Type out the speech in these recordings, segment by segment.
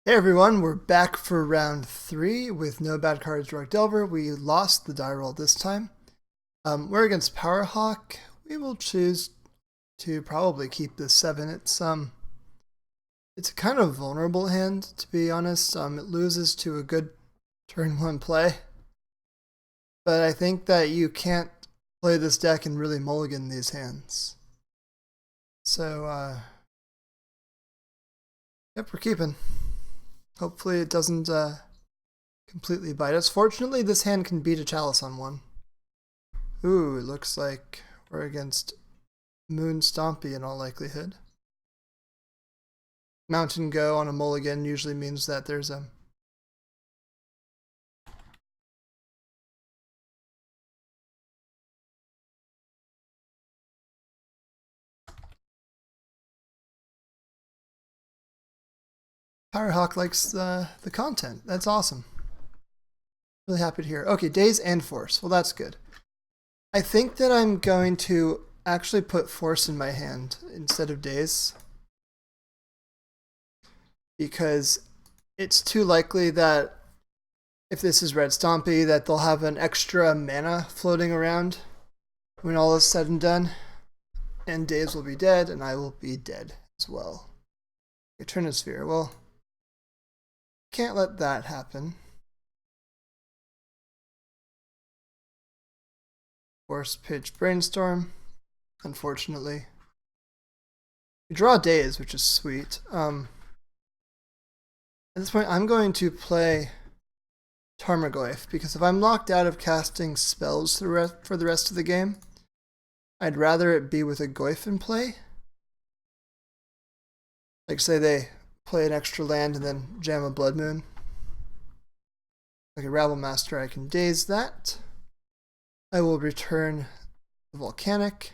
Hey everyone, we're back for round 3 with no bad cards, Rogue Delver. We lost the die roll this time. We're against Powerhawk. We will choose to probably keep the 7. It's a kind of vulnerable hand, to be honest. It loses to a good turn 1 play. But I think that you can't play this deck and really mulligan these hands. So, yep, we're keeping. Hopefully it doesn't completely bite us. Fortunately, this hand can beat a Chalice on one. Ooh, it looks like we're against Moon Stompy in all likelihood. Mountain Go on a mulligan usually means that there's a Powerhawk likes the content. That's awesome. Really happy to hear. Okay, Daze and Force. Well, that's good. I think that I'm going to actually put Force in my hand instead of Daze, because it's too likely that if this is Red Stompy that they'll have an extra mana floating around when all is said and done, and Daze will be dead and I will be dead as well. Eternosphere. Well, can't let that happen. Force pitch Brainstorm, unfortunately. We draw Daze, which is sweet. At this point, I'm going to play Tarmogoyf, because if I'm locked out of casting spells for the rest of the game, I'd rather it be with a Goyf in play. Like, say they play an extra land and then jam a Blood Moon. Like a Rabble Master, I can Daze that. I will return the Volcanic.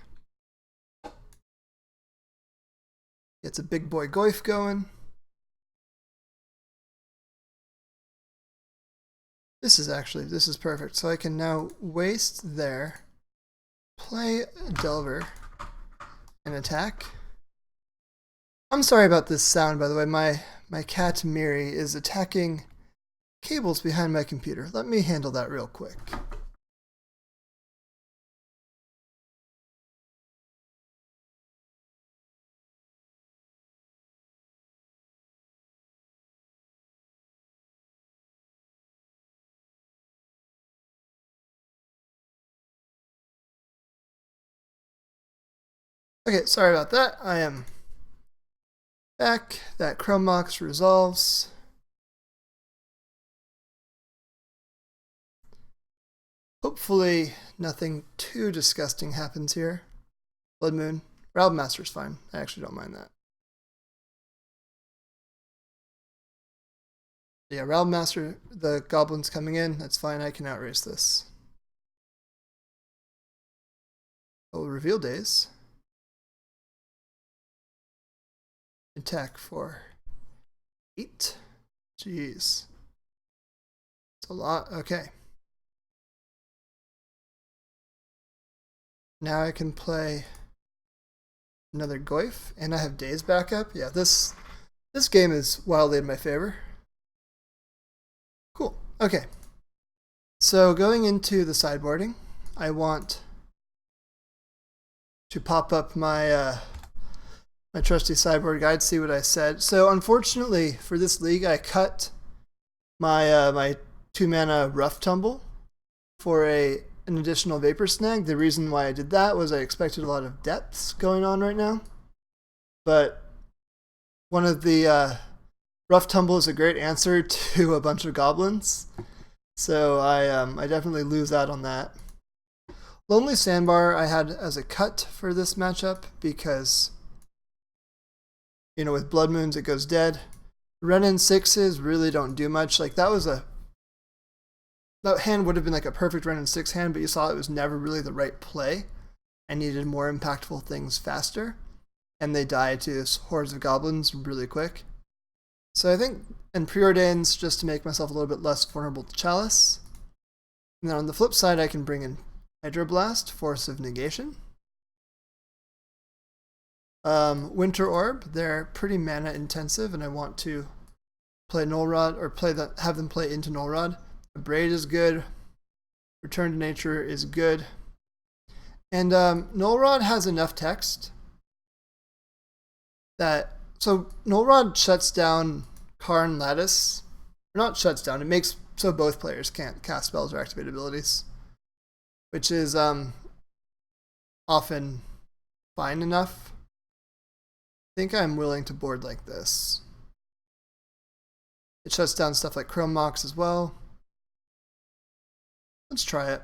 Gets a big boy Goyf going. This is perfect. So I can now waste there, play Delver, and attack. I'm sorry about this sound, by the way. My cat Miri is attacking cables behind my computer. Let me handle that real quick. Okay, sorry about that. I am back. That Chrome Mox resolves. Hopefully nothing too disgusting happens here. Blood Moon. Rabble Master's fine. I actually don't mind that. Yeah, Rabble Master, the goblins coming in, that's fine. I can outrace this. I will reveal Daze. Attack for 8. Jeez. It's a lot. Okay. Now I can play another Goyf, and I have Daze backup. Yeah, this game is wildly in my favor. Cool. Okay. So going into the sideboarding, I want to pop up my my trusty sideboard guide, see what I said. So unfortunately for this league, I cut my my 2-mana Rough Tumble for an additional Vapor Snag. The reason why I did that was I expected a lot of depths going on right now, but one of the Rough Tumble is a great answer to a bunch of goblins, so I definitely lose out on that. Lonely Sandbar I had as a cut for this matchup because, you know, with Blood Moons it goes dead. Wrenn and Sixes really don't do much. Like that hand would have been like a perfect Wrenn and Six hand, but you saw it was never really the right play and needed more impactful things faster, and they die to hordes of goblins really quick. So I think, and Preordain's just to make myself a little bit less vulnerable to Chalice. And then on the flip side, I can bring in Hydroblast, Force of Negation. Winter Orb, they're pretty mana intensive, and I want to play Null Rod, or have them play into Null Rod. Abrade is good. Return to Nature is good. And Null Rod has enough text that, so Null Rod shuts down Karn Lattice. Or not shuts down, it makes so both players can't cast spells or activate abilities, which is often fine enough. I think I'm willing to board like this. It shuts down stuff like Chrome Mox as well. Let's try it.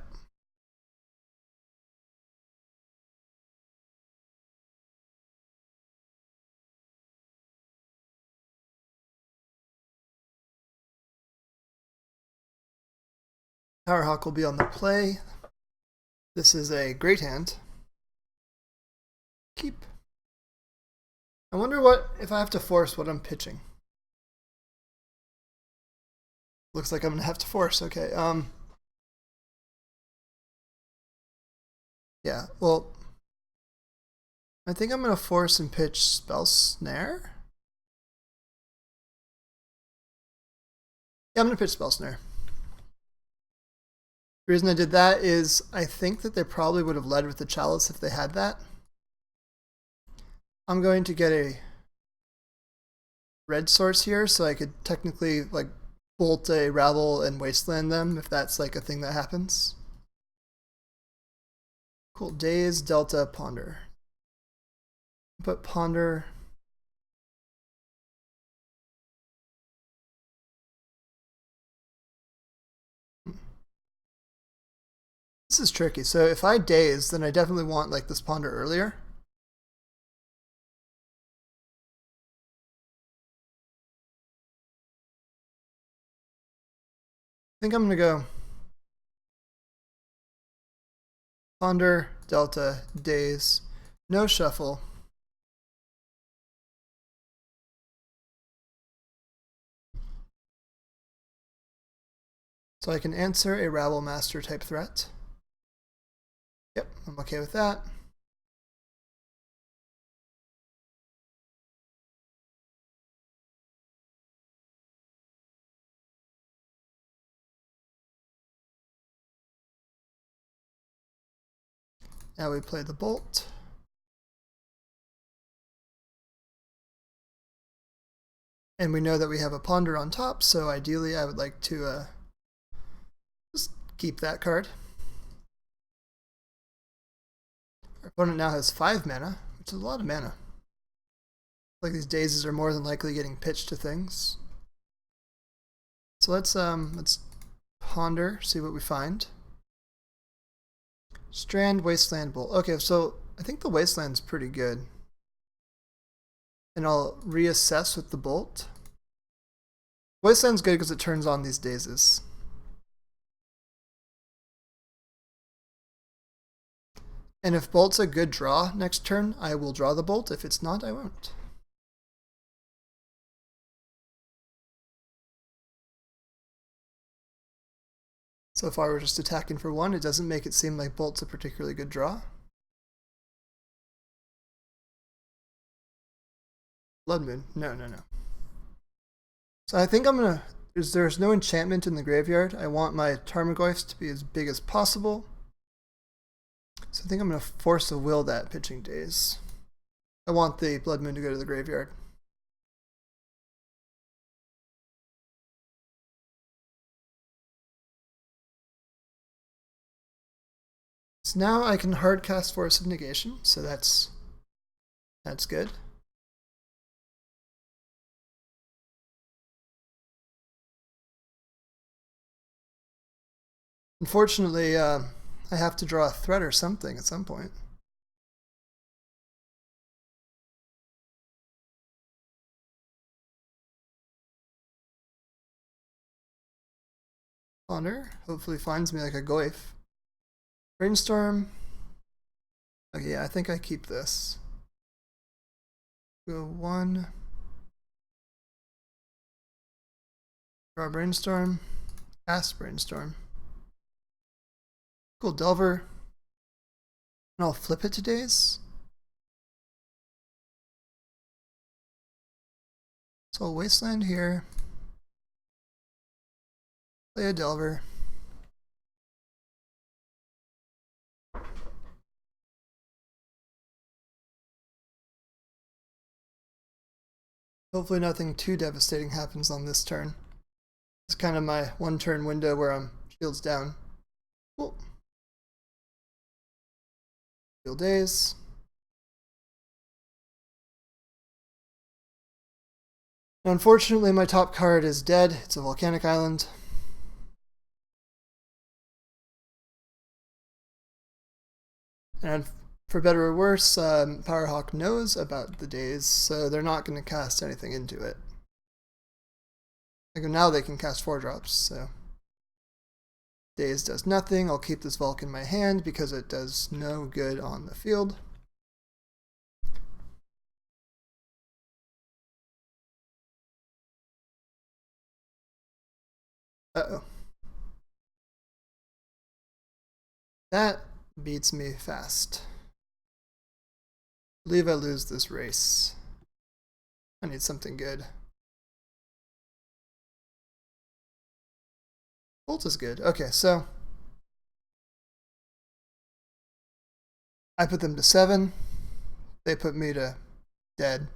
Powerhawk will be on the play. This is a great hand. Keep. I wonder what if I have to force what I'm pitching. Looks like I'm gonna have to force. Okay. Yeah. Well, I think I'm gonna force and pitch Spell Snare. Yeah, I'm gonna pitch Spell Snare. The reason I did that is I think that they probably would have led with the Chalice if they had that. I'm going to get a red source here, so I could technically like bolt a Rabble and Wasteland them if that's like a thing that happens. Cool. Daze, Delta, Ponder. Put Ponder. This is tricky. So if I Daze, then I definitely want like this Ponder earlier. I think I'm gonna go Ponder, Delta, Daze, no shuffle. So I can answer a Rabble Master type threat. Yep, I'm okay with that. Now we play the Bolt. And we know that we have a Ponder on top, so ideally I would like to just keep that card. Our opponent now has 5 mana, which is a lot of mana. Like these Dazes are more than likely getting pitched to things. So let's Ponder, see what we find. Strand, Wasteland, Bolt. Okay, so I think the Wasteland's pretty good. And I'll reassess with the Bolt. Wasteland's good because it turns on these Dazes. And if Bolt's a good draw next turn, I will draw the Bolt. If it's not, I won't. So far we're just attacking for 1. It doesn't make it seem like Bolt's a particularly good draw. Blood Moon. No. So I think I'm gonna, there's no enchantment in the graveyard. I want my Tarmogoyfs to be as big as possible. So I think I'm gonna force a will that pitching Daze. I want the Blood Moon to go to the graveyard. So now I can hard cast Force of Negation, so that's good. Unfortunately, I have to draw a threat or something at some point. Ponder hopefully finds me like a Goyf. Brainstorm. Okay, yeah, I think I keep this. Go 1. Draw Brainstorm. Cast Brainstorm. Cool, Delver. And I'll flip it to Daze. So I'll Wasteland here. Play a Delver. Hopefully nothing too devastating happens on this turn. It's kind of my one turn window where I'm shields down. Cool. Shield Daze. Unfortunately, my top card is dead. It's a Volcanic Island. And for better or worse, Powerhawk knows about the Daze, so they're not going to cast anything into it. Like now they can cast 4-drops, so Daze does nothing. I'll keep this Volk in my hand because it does no good on the field. Uh-oh. That beats me fast. I believe I lose this race. I need something good. Bolt is good. Okay, so I put them to 7. They put me to dead.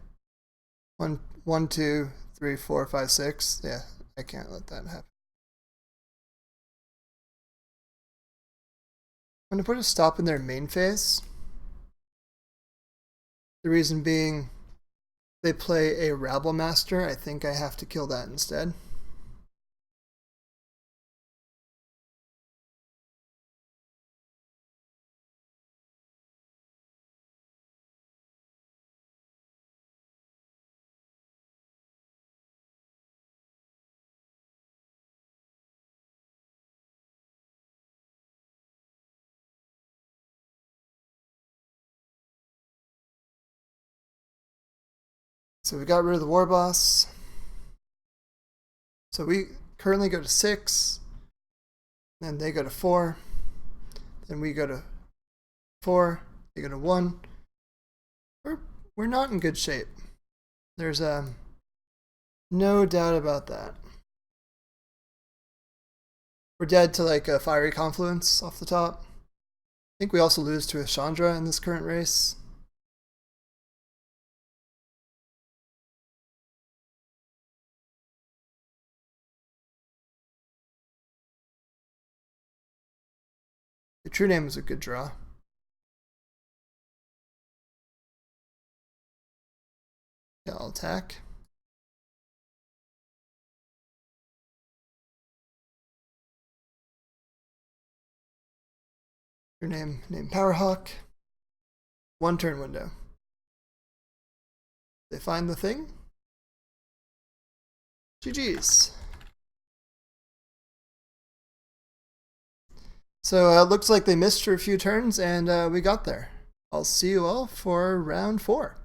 1, 2, 3, 4, 5, 6. Yeah, I can't let that happen. I'm going to put a stop in their main phase. The reason being, they play a Rabble Master. I think I have to kill that instead. So we got rid of the War Boss. So we currently go to 6. Then they go to 4. Then we go to 4. They go to 1. We're not in good shape. There's no doubt about that. We're dead to like a Fiery Confluence off the top. I think we also lose to a Chandra in this current race. The True-Name was a good draw. Yeah, I'll attack. True-Name Powerhawk. 1 turn window. They find the thing. GG's. So it looks like they missed for a few turns, and we got there. I'll see you all for round 4.